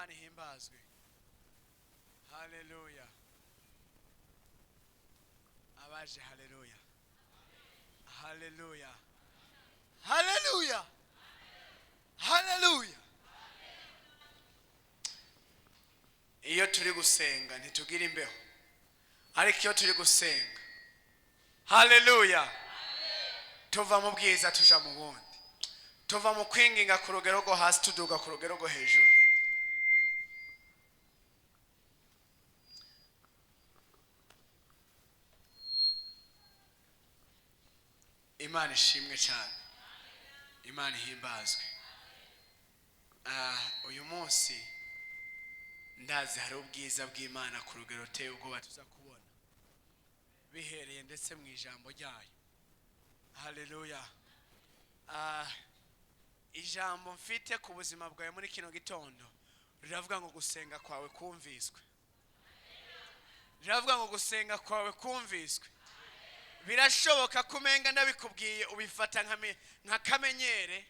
Imana ihimbazwe. Haleluya. Abaje haleluya. Haleluya. Haleluya. Haleluya. Iyo turi gusenga ntitugira imbeho, ariko iyo turi gusenga haleluya tuva mu bwiza tuja mu bundi, tuva mu kwinginga ku rugero rwo hasi tuduga ku rugero rwo hejuru. Imana ishimwe cyane, Imana ihimbazwe. Uyu munsi ndazi hari ubwiza bw'Imana ku rugero teye ubwoba tuza kubona bihereye ndetse mu ijambo ryayo. Haleluya. Ijambo mfite ku buzima bwawe muri kino gitondo riravuga ngo gusenga kwawe kumviswe. Riravuga ngo gusenga kwawe kumviswe. Birashoboka kumenga ndabikubwiye ubifata nka kamenyere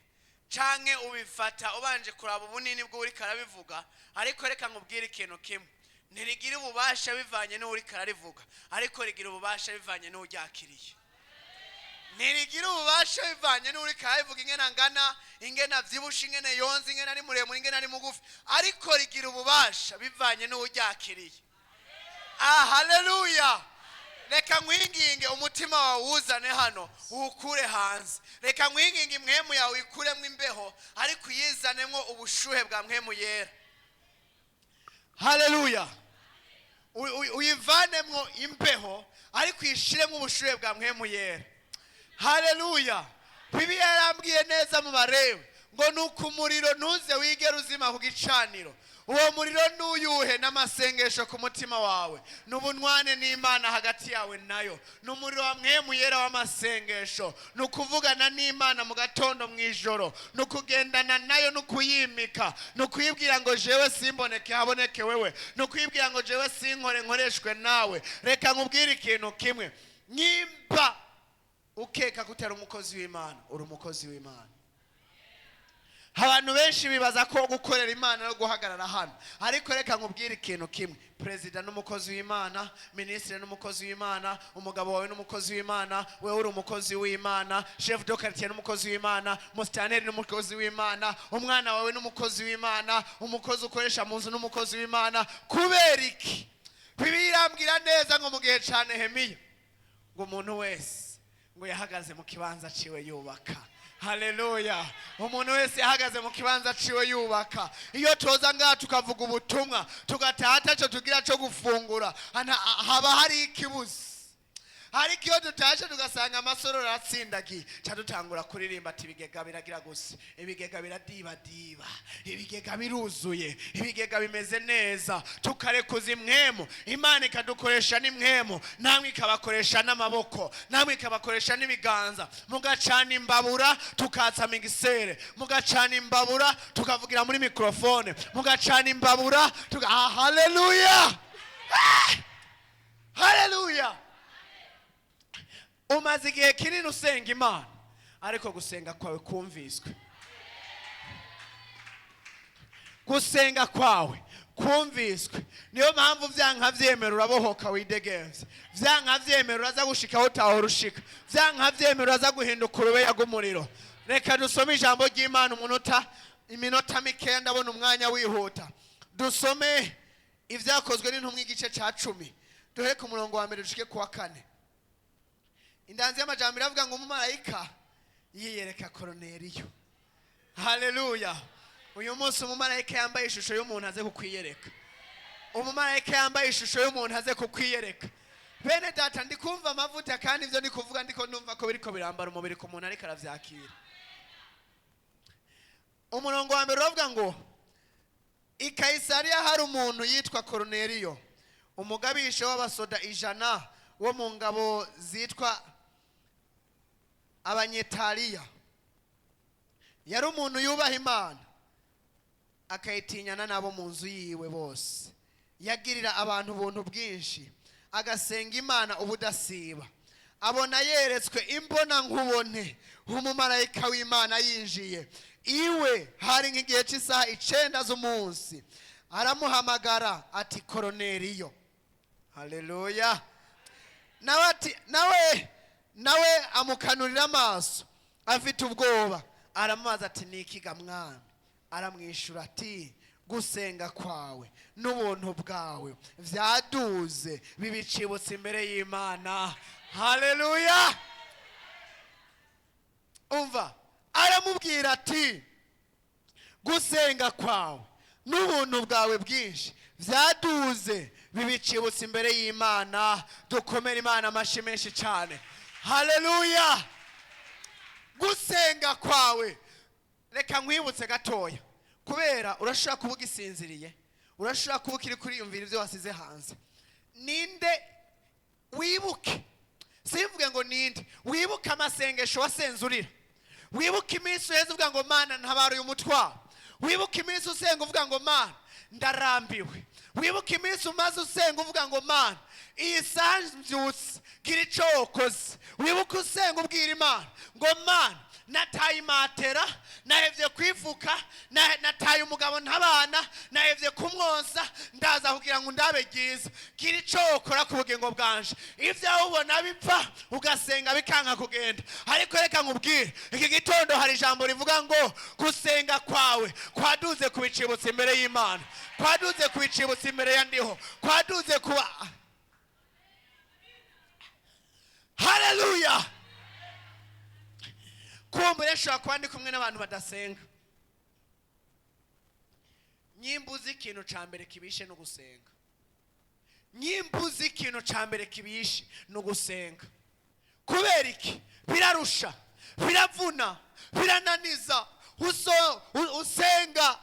canke ubifata ubanje kuraba ubunini bwo uri karabivuga, ariko reka nkubwire ikintu kimwe: ntirigira ububasha bivanye n'uri kararivuga, ariko rigira ububasha bivanye n'uryakiriye. Ntirigira ububasha bivanye n'uri karabivuga ingene angana, ingene avyibusha, ingene yonze, ingene ari muremure, ingene ari mugufi, ariko rigira ububasha bivanye n'uryakiriye. Haleluya. Reka nkwinginge umutima wawe uzane hano ukure hanze. Reka nkwinginge impwemu yawe ikuremo imbeho, ariko uyizanemwo ubushuhe bwa mpwemu yera. Haleluya. Uyivanemwo imbeho, ariko uyishiremo ubushuhe bwa mpwemu yera. Haleluya. Bibiliya yarambwiye neza mu Barewe ngo nuko umuriro ntuze wigera uzima ku gicaniro. Uwo muriro nuyuhe n'amasengesho ku mutima wawe, n'ubunwane n'Imana hagati yawe nayo, n'umuriro wa mpwemu yera w'amasengesho, n'ukuvugana n'Imana mu gatondo mu ijoro, n'ukugendana nayo, n'ukuyimika, n'ukuyibwira ngo jewe simboneke haboneke wewe, n'ukuyibwira ngo jewe sinkore nkoreshwe nawe. Reka nkubwire ikintu kimwe: nimba ukeka kutera umukozi w'Imana, uri umukozi w'Imana. Abantu benshi bibaza ko gukorera Imana no guhagarara hano, ariko reka nkubwire ikintu kimwe: Perezida n'umukozi w'Imana, Minisitiri n'umukozi w'Imana, umugabo wawe n'umukozi w'Imana, wewe uri umukozi w'Imana, Chef de quartier n'umukozi w'Imana, Musitanteri n'umukozi w'Imana, umwana wawe n'umukozi w'Imana, umukozi ukoresha mu nzu n'umukozi w'Imana. Kubera iki? Bibiliya irambwira neza ngo mu gihe ca Nehemiya ngo umuntu wese ngo yahagaze mu kibanza ciwe yubaka. Haleluya. Umuntu wese yahagaze mu kibanza ciwe yubaka. Iyo toza ngaha tukavuga ubutumwa tugataha ataco tugira cyo gufungura, haba hari ikibuzi. Ariko iyo dutashe tugasanga amasororo atsindagiye, ca dutangura kuririmba ati ibigega biragira gusa, ibigega biradiba diba, ibigega biruzuye, ibigega bimeze neza. Tukarekuza impwemu, Imana ikadukoresha n'imwemu, namwe ikabakoresha n'amaboko, namwe ikabakoresha n'ibiganza. Mugacana imbabura tukatsa migisere, mugacana imbabura tukavugira muri mikrofone, mugacana imbabura haleluya. Haleluya. Umaze igihe kinini usenga Imana, ariko gusenga kwawe kumviswe. Gusenga kwawe kumviswe. Niyo mpamvu vyanka vyemera urabohoka widegenze, vyanka vyemera uraza gushikaho utaho rushika, vyanka vyemera uraza guhinduka urubeya rw'umuriro. Reka dusome ijambo ry'Imana iminota mikeya, ndabona umwanya wihuta. Dusome Ivyakozwe n'Intumwa igice ca 10, duhere ku murongo wa 1 dushike ku wa 4. Indanzi y'amajambo iravuga ngo umumarayika yiyereka Korneliyo. Haleluya. Uyu munsi umumarayika yambaye ishusho y'umuntu aze kukwiyereka. Umumarayika yambaye ishusho y'umuntu aze kukwiyereka. Bene data, ndikumva amavuta kandi ivyo ndikuvuga ndiko ndumva ko biriko birambara umubiri ku muntu ariko aravyakira. Umurongo wa 1 uravuga ngo i Kaisariya hari umuntu yitwa Korneliyo, umugabisha w'abasoda 100 wo mu ngabo zitwa Abanyetariya. Yari umuntu yubaha Imana, akayitinyana nabo mu nzu yiwe bose. Yagirira abantu ubuntu bwinshi, agasenga Imana ubudasiba. Abona yeretswe imbona nkubone umumarayika w'Imana yinjiye iwe hari nk'igihe cy'isaha 9 z'umunsi. aramuhamagara ati Koroneliyo. Haleluya. nawe amukanurira amaso afite ubwoba, aramubaza ati nikiga mwami? Aramwishura ati gusenga kwawe n'ubuntu bwawe vyaduze bibicibutse imbere y'Imana. Haleluya. Umva, aramubwira ati gusenga kwawe n'ubuntu bwawe bwinshi vyaduze bibicibutse imbere y'Imana. Dukomere Imana amashi menshi cyane. Haleluya. Gusenga kwawe, reka nkwibutse gatoya, kubera urashaka kuvuga isinziriye, urashaka kuvuga iri kuri yumvira ibyo wasize hanze. Ninde wibuke, simvuge ngo ninde wibuke amasengesho wasenzurira, wibuke iminsi uheze uvuga ngo Mana ntabara uyu mutwaro, wibuke iminsi usenga uvuga ngo Mana ndarambiwe, wibuke iminsi umaze usenga uvuga ngo Mana iyi sanjutse gira icyo wokoze, wibuke usenga ubwira Imana ngo Mana nataye imatera, nahevye kwifuka, nataye umugabo ntabana, nahevye kumwonsa, ndaza kugira ngo ndabe byiza, gira icyo wokora ku bugingo bwanje. Ivyo ubona bipfa ugasenga bikanka kugenda, ariko reka nkubwire iki gitondo hari ijambo rivuga ngo gusenga kwawe kwaduze kubicibutsa imbere y'Imana, kwaduze kubicibutsa imbere ya ndiho, kwaduze kuba. Haleluya. Kumbure nshobora kuba ndi kumwe n'abantu badasenga. Nyimbuzi ikintu ca mbere kibishe no gusenga. Nyimbuzi ikintu ca mbere kibishe no gusenga. Kubera iki? Birarusha, biravuna, birananiza. Usenga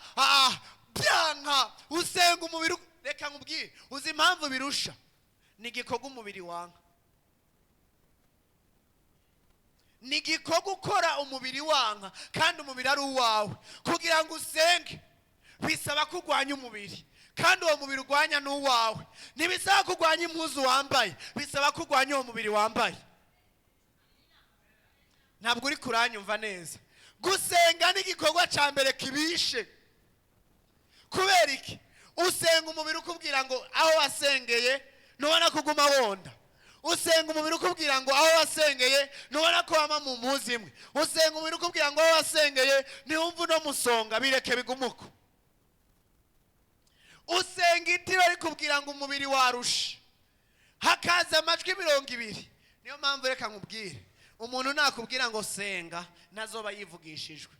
byanka, usenga umubiri. Reka nkubwire, uzi impamvu birusha? Ni igikorwa umubiri wanka. Nigiko gukora umubiri wanka kandi umubiri ari uwawe. Kugira ngo usenge bisaba kugwanya umubiri, kandi uwo mubiri ugwanya n'uwawe. Ntibisaba kugwanya impuzu wambaye, bisaba kugwanya uwo mubiri wambaye. Ntabwo uri kuranyumva neza. Gusenga ni igikorwa ca mbere kibishe. Kubera iki? Usenga umubiri ukubwira ngo aho wasengeye nubona kuguma wonda. Usenga umubiri ukubwira ngo aho wasengeye nubona ko wama mu mpuzu imwe. Usenga umubiri ukubwira ngo aho wasengeye ntiwumva no musonga, bireke bigumuko. Usenga itiro rikubwira ngo umubiri warusha, hakaza amajwi 200. Niyo mpamvu reka nkubwire, umuntu nakubwira ngo senga ntazoba yivugishijwe.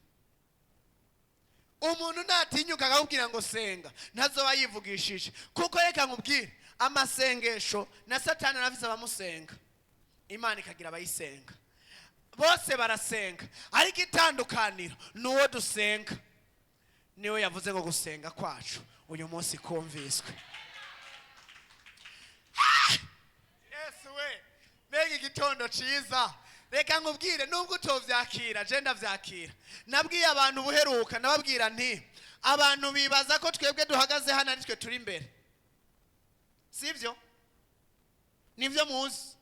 Umuntu natinyuka akakubwira ngo senga ntazoba yivugishije. Kuko reka nkubwire, amasengesho na Satani arafise abamusenga, Imana ikagira abayisenga. Bose barasenga, ariko itandukaniro nuwo dusenga. Niwe yavuze ngo gusenga kwacu uyu munsi kumviswe. Yesu we, mbega igitondo ciza. Reka nkubwire, nubwo utovyakira je ndavyakira. Nabwiye abantu buheruka, nababwira nti abantu bibaza ko twebwe duhagaze hano ari twe turi imbere. Sivyo? Nivyo muzi,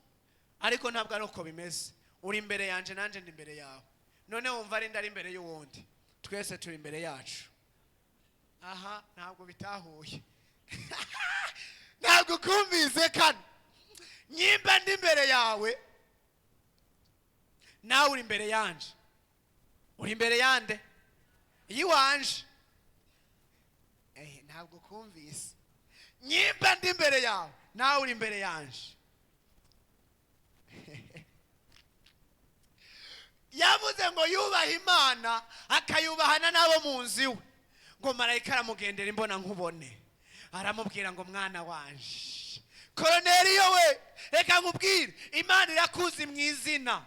ariko ntabwo ari uko bimeze. Uri imbere yanje nanje ndi imbere yawe. None wumva ari ndari imbere y'uwundi, twese turi imbere yacu. Aha, ntabwo bitahuye. Ntabwo kumvize kano. Nyimba ndi imbere yawe, nawe uri imbere yanje. Uri imbere yande? Yiwanje. Ntabwo kumvise. Nyimba ndi imbere yawe, nawe uri imbere yanje. Yavuze ngo yubaha Imana akayubahana nabo mu nzu iwe. Ngo marayika aramugendera imbona nkubone, aramubwira ngo mwana wanje Koroneliyo we, reka nkubwire, Imana irakuzi mu izina.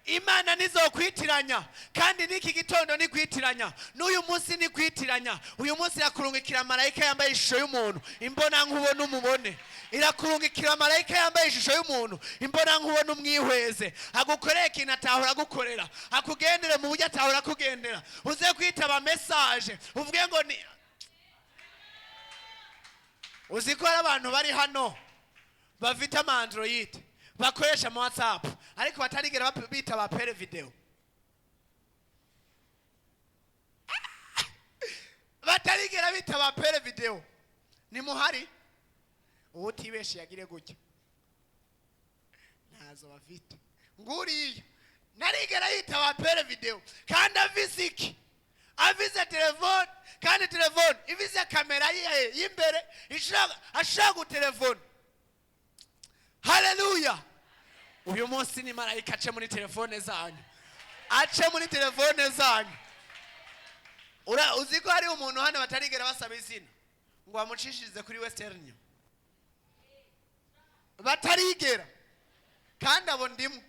Imana nizokwitiranya, kandi niki gitondo ni kwitiranya, n'uyu munsi ni kwitiranya. Uyu munsi irakurungikira marayika yambaye ishusho y'umuntu, imbona nkubone umubone. Irakurungikira marayika yambaye ishusho y'umuntu, imbona nkubone umwihweze. Agukoreye ikintu atahora gukorera, akugendere mu buryo atahora kugendera. Uze kwitaba message uvuge ngo ni uziko ari abantu bari hano bafite ama Android bakoresha mu WhatsApp, ariko batarigera bita ba pere video. batarigera bitaba pere video ni muhari uwo tibeshe yagire gutya nazo bafite nguriye narigera yitaba pere video kandi aviziki avize telefone kandi telefone ivize kamera y'imbere ashaka telefone. Haleluya. Uyu munsi ni marayika ace muri telefone zanyu, ace muri telefone zanyu. Uziko hari umuntu hano batarigera basaba izina ngo amucishirize kuri Western batarigera, kandi abo ndimo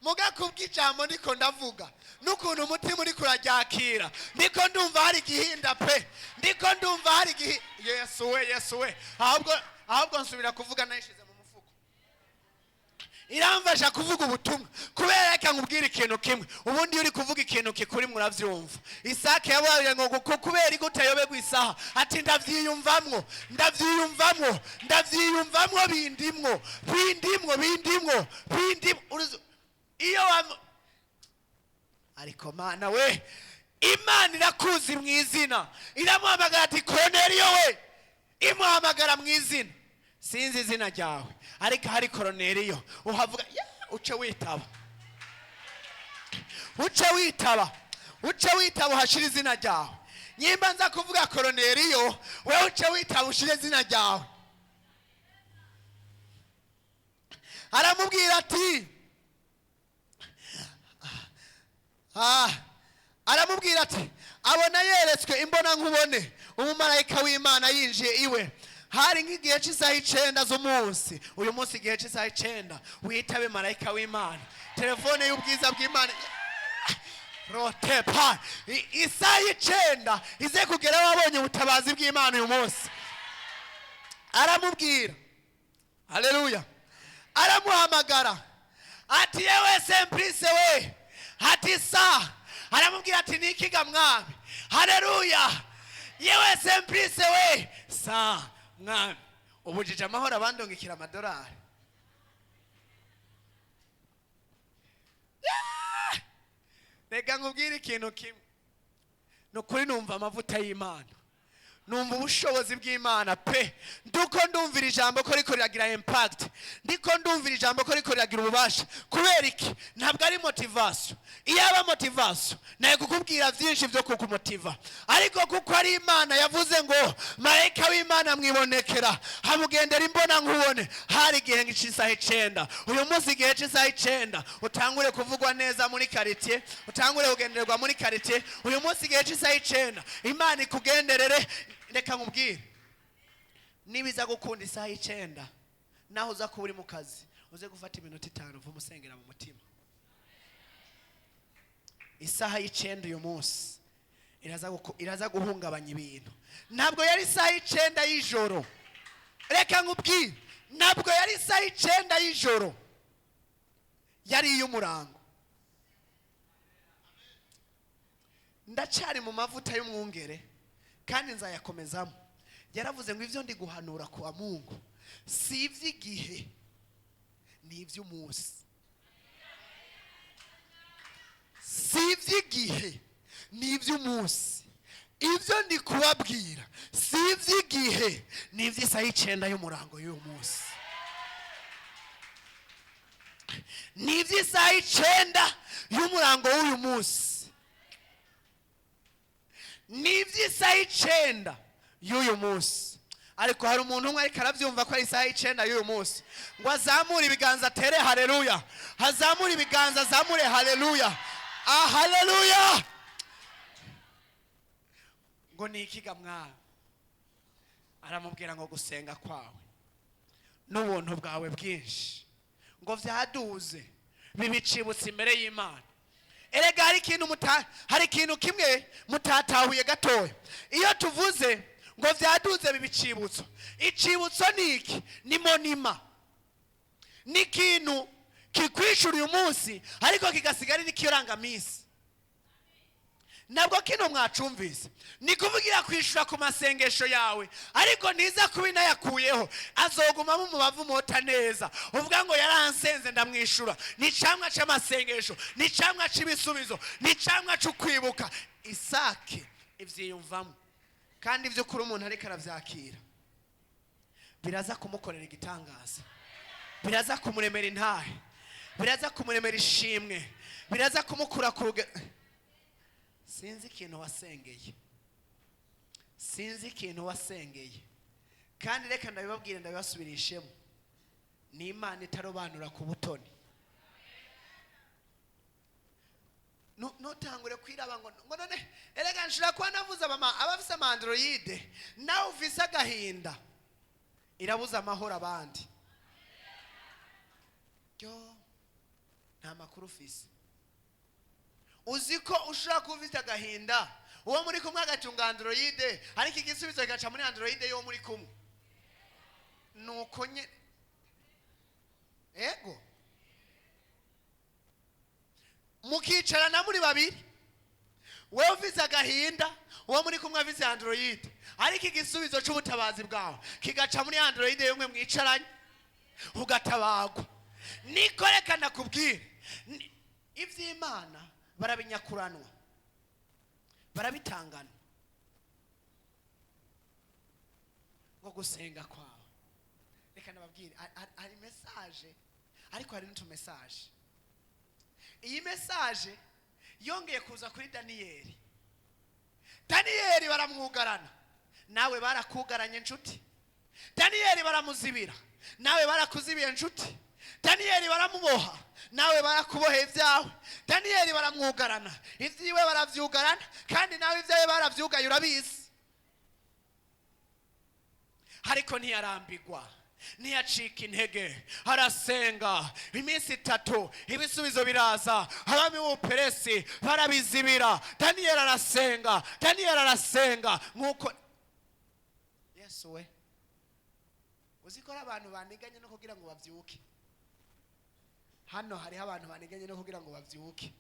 muga kubw'ijambo ndiko ndavuga n'ukuntu umutima uri kurajyakira ndiko ndumva hari gihinda pe, ndiko ndumva hari Yesu we ahubwo nsubira kuvuga nayishize mu mufuko. Iramfasha kuvuga ubutumwa kubera reka nkubwira ikintu kimwe, ubundi uri kuvuga ikintu kikuri muravyumva. Isake yabaye ngo kubera igutayobegwa isaha ati ndavyiyumvamwo bindimwo iyo ariko mana we, Imana irakuzi mu izina, iramuhamagara ati Korneliyo we, imuhamagara mu izina. Sinzi izina ryawe ariko hari Korneliyo, uhavuga uce witaba uhashira izina ryawe. Nyimba nza kuvuga Korneliyo, wewe uce witaba ushire izina ryawe. Aramubwira ati abona yeretswe imbona nkubone umumarayika w'Imana yinjiye iwe. Hari nk'igihe cy'isaha 9 z'umunsi. Uyu munsi igihe cy'isaha 9 witabe marayika w'Imana, telefone y'ubwiza bw'Imana rotepa isaha 9 ize kugera wabonye ubutabazi bw'Imana uyu munsi. Aramubwira, haleluya, aramuhamagara ati yewe Simplice we, ati sa, aramubwira ati nikiga mwami. Haleluya, yewe Simplice we sa mwami, ubujije amahoro abandongikira amadolari. Reka nkubwire ikintu kimwe, nukuri numva amavuta y'Imana, numva ubushobozi bw'Imana pe. Nduko ndumvira ijambo ko riko riragira impact, ndiko ndumvira ijambo ko riko riragira ububasha. Kubera iki? Ntabwo ari motivation. Iyaba motivation naye kukubwira byinshi byo kukumotiva, ariko kuko ari Imana yavuze ngo marayika w'Imana mwibonekera hamugendera imbona nkubone. Hari igihe cy'isaha 9. Uyu munsi igihe cy'isaha 9 utangure kuvugwa neza muri quartier, utangure kugenderwa muri quartier. Uyu munsi igihe cy'isaha 9 Imana ikugenderere. Reka nkubwire, nibiza gukunda isaha 9 naho uza kuba uri mu kazi uze gufata iminota 5 uva musengera mu mutima. Isaha 9 uyu munsi iraza guhungabanya ibintu. Ntabwo yari isaha 9 y'ijoro. Reka nkubwire, ntabwo yari isaha 9 y'ijoro, yari iy'umurango. Ndacari mu mavuta y'umwungere kandi nzayakomezamo. Yaravuze ngo ivyo ndi guhanura kwa Mungu si ivy'igihe, ni ivy'umunsi. Si ivy'igihe, ni ivy'umunsi. Ivyo ndi kubabwira si ivy'igihe, ni ivy'isaha 9 y'umurango y'uyu munsi. Ni ivy'isaha 9 y'umurango w'uyu munsi. Ni ivy'isaha 9 y'uyu munsi. Ariko hari umuntu umwe ariko arabyumva ko ari isaha 9 y'uyu munsi, ngo azamure ibiganza atere haleluya. Hazamure ibiganza, azamure haleluya. Haleluya. Ngo nikiga mwana, aramubwira ngo gusenga kwawe n'ubuntu bwawe bwinshi ngo vyaduze bibicibutse imbere y'Imana. Erega hari ikintu kimwe mutatahuye gatoya. Iyo tuvuze ngo vyaduze bibicibutso, icibutso niki? Ni monima, ni kintu kikwishura uyu munsi ariko kigasigara n'ikirangamisi. Nabwo kino mwacumvise ni kuvugira kwishura ku masengesho yawe, ariko niza kubina yakuyeho azoguma mu mubavu mota neza. Uvuga ngo yaransenze ndamwishura. Ni camwa c'amasengesho, ni camwa c'ibisubizo, ni camwa c'ukwibuka. Isake ivyiyumvamo kandi ibyo kuri umuntu ariko arabyakira biraza kumukorera igitangaza, biraza kumuremera intahe, biraza kumuremera ishimwe, biraza kumukura ku rugero. Sinzi ikintu wasengeye, sinzi ikintu wasengeye, kandi reka ndabibabwire ndabibasubirishemo, ni Imana itarobanura ku butoni. Nutangure kwiraba ngo none erega nshira kwa navuza abafise amandroide nawe ufise agahinda irabuza amahoro abandi. Yo nta makuru ufise, uziko ushaka kuvita agahinda uwo muri kumwe agacunga androide ariko igisubizo kigaca muri androide yo muri kumwe. Nuko nye ego mukicarana muri babiri, wewe ufise agahinda uwo muri kumwe afise androide ariko igisubizo cy'ubutabazi bwawe kigaca muri androide yomwe mwicaranye ugatabagwa. Niko reka nakubwire ivy'Imana barabinyakuranwa, barabitangana ngo gusenga kwawe. Reka nababwire hari message ariko hari n'utu message. Iyi message yongeye kuza kuri Daniyeli. Daniyeli baramwugarana, nawe barakugaranye nshuti. Daniyeli baramuzibira, nawe barakuzibiye nshuti. Daniyeli baramuboha, nawe barakuboheye ibyawe. Daniyeli baramwugarana, ivyiwe baravyugarana, kandi nawe ivyawe baravyugaye urabizi. Ariko ntiyarambigwa, ntiyacika intege, arasenga iminsi 3, ibisubizo biraza, abami b'uperesi barabizibira. Daniyeli arasenga, Daniyeli arasenga nkuko Yesu we uzikora abantu baniganye no kugira ngo bavyuke. Hano hari abantu baniganye no kugira ngo bavyuke.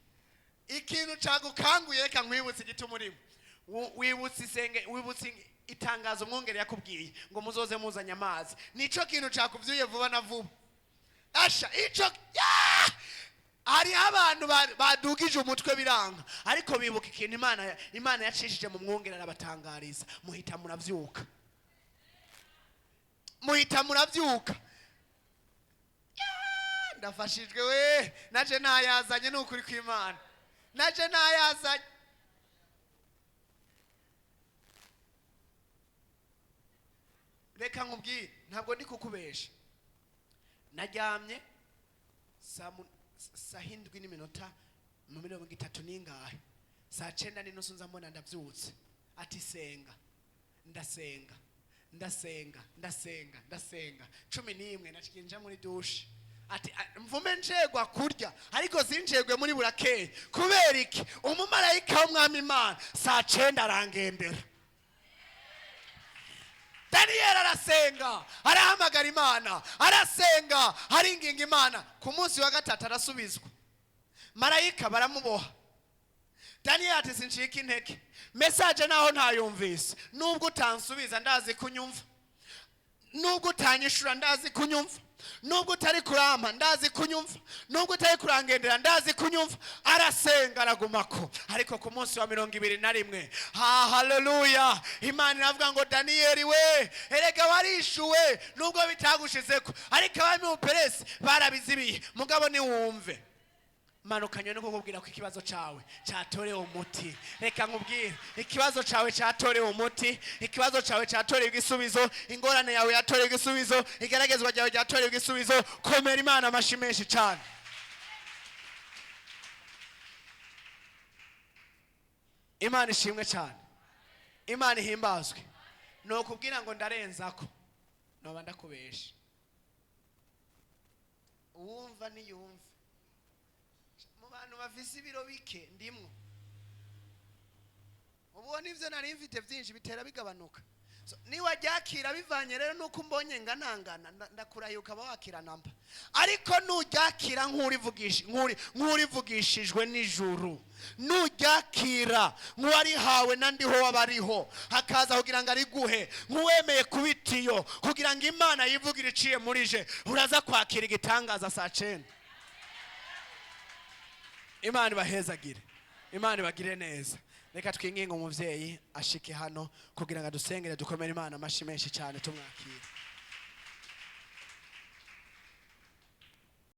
Ikintu cagukanguye reka nkwibutse igitumurimo, wibutse isenge, wibutse itangazo mwongere yakubwiye ngo muzoze muzanya amazi. Nico kintu cakuvyuye vuba na vuba. Asha ico hari abantu badugije umutwe biranga, ariko bibuka ikintu Imana yacishije mu mwongere arabatangariza. Muhita muravyuka, muhita muravyuka. Ndafashijwe we, naje nayazanye n'ukuri kw'Imana, naje nayazanye. Reka nkubwire ntabwo ndi kukubesha, naryamye saa 7:30 n'ingahe, saa 9:30 nza mbona ndavyutse. Ati senga, ndasenga ndasenga ndasenga ndasenga 11 nacikinja muri douche. Ati mvume njegwa kurya ariko sinjegwe muri burakeye. Kubera iki? Umumarayika w'Umwami Imana saa 9 arangendera. Daniyeli arasenga, arahamagara Imana, arasenga, aringinga Imana. Ku munsi wa gatatu arasubizwa, marayika baramuboha. Daniyeli ati sincika intege, message naho ntayumvise, nubwo utansubiza ndazi kunyumva, nubwo utanyishura ndazi kunyumva, nubwo utari kurampa ndazi kunyumva, nubwo utari kurangendera ndazi kunyumva. Arasenga aragumako. Ariko ku munsi wa 21, haleluya, Imana iravuga ngo Daniyeli we, erega warishuwe nubwo bitagushizeko, ariko abami b'uperesi barabizibiye. Mugabo ni wumve, manukanye no kukubwira ko ikibazo cawe cyatorewe umuti. Reka nkubwire, ikibazo cawe cyatorewe umuti, ikibazo cawe cyatorewe igisubizo, ingorane yawe yatorewe igisubizo, igeragezwa ryawe ryatorewe igisubizo. Komera Imana amashi menshi cyane. Imana ishimwe cyane, Imana ihimbazwe. No kubwira ngo ndarenzako, noba ndakubesha. Uwumva niyumva. Abantu bafise ibiro bike ndimwo, ubona ivyo nari mfite byinshi bitera bigabanuka. Niwa Diacre bivanye rero nuko mbonye nganangana, ndakurayuka bawakira namba. Ariko nujakira nk'urivugishijwe n'ijuru, nujakira nk'uwari hawe nandiho wabariho, hakaza kugira ngo ariguhe, nk'uwemeye kubitiyo kugira ngo Imana yivugira iciye muri je, uraza kwakira igitangaza saa 9. Imana bahezagire, Imana bagire neza. reka twinginge umuvyeyi ashike hano kugira ngo adusengere dukomere Imana amashi menshi cyane tumwakire.